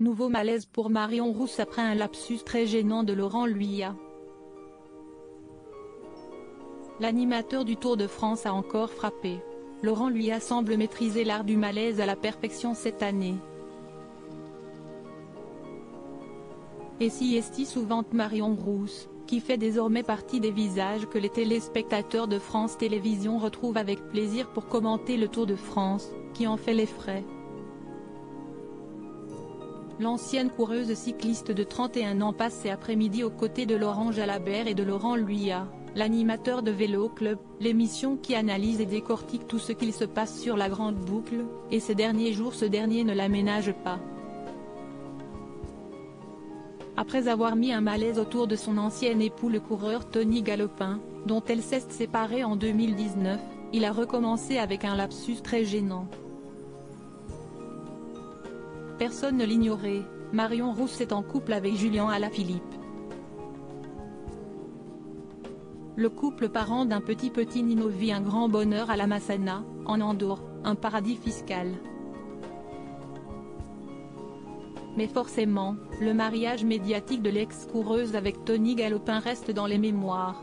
Nouveau malaise pour Marion Rousse après un lapsus très gênant de Laurent Luyat. L'animateur du Tour de France a encore frappé. Laurent Luyat semble maîtriser l'art du malaise à la perfection cette année. Et si est souvent Marion Rousse, qui fait désormais partie des visages que les téléspectateurs de France Télévisions retrouvent avec plaisir pour commenter le Tour de France, qui en fait les frais. L'ancienne coureuse cycliste de 31 ans passe ses après-midi aux côtés de Laurent Jalabert et de Laurent Luyat, l'animateur de Vélo Club, l'émission qui analyse et décortique tout ce qu'il se passe sur la grande boucle, et ces derniers jours ce dernier ne la ménage pas. Après avoir mis un malaise autour de son ancien époux le coureur Tony Galopin, dont elle s'est séparée en 2019, il a recommencé avec un lapsus très gênant. Personne ne l'ignorait, Marion Rousse est en couple avec Julien Alaphilippe. Le couple parent d'un petit Nino vit un grand bonheur à la Massana, en Andorre, un paradis fiscal. Mais forcément, le mariage médiatique de l'ex-coureuse avec Tony Galopin reste dans les mémoires.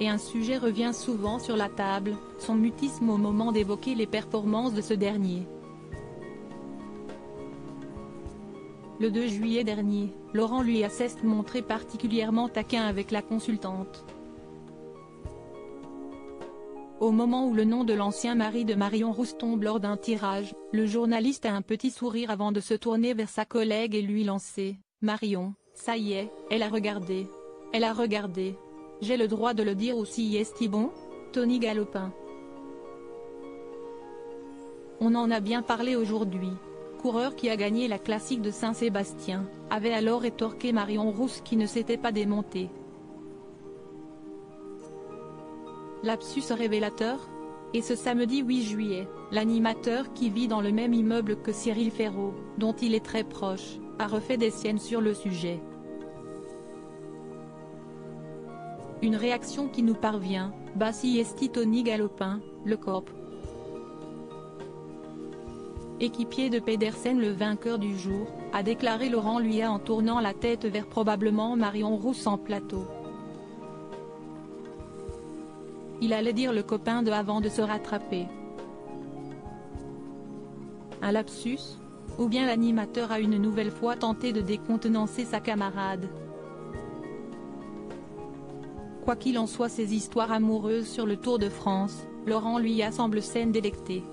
Et un sujet revient souvent sur la table, son mutisme au moment d'évoquer les performances de ce dernier. Le 2 juillet dernier, Laurent Luyat s'est montré particulièrement taquin avec la consultante. Au moment où le nom de l'ancien mari de Marion Rousse tombe lors d'un tirage, le journaliste a un petit sourire avant de se tourner vers sa collègue et lui lancer « Marion, ça y est, elle a regardé. Elle a regardé. J'ai le droit de le dire aussi est-il bon, Tony Galopin ?» On en a bien parlé aujourd'hui. Coureur qui a gagné la classique de Saint-Sébastien, avait alors rétorqué Marion Rousse qui ne s'était pas démontée. Lapsus révélateur ? Et ce samedi 8 juillet, l'animateur qui vit dans le même immeuble que Cyril Ferraud, dont il est très proche, a refait des siennes sur le sujet. Une réaction qui nous parvient, Bassi esti Tony Galopin, le corp. Équipier de Pedersen, le vainqueur du jour, a déclaré Laurent Luyat en tournant la tête vers probablement Marion Rousse en plateau. Il allait dire le copain de avant de se rattraper. Un lapsus ? Ou bien l'animateur a une nouvelle fois tenté de décontenancer sa camarade. Quoi qu'il en soit, ces histoires amoureuses sur le Tour de France, Laurent Luyat semble s'en délecter.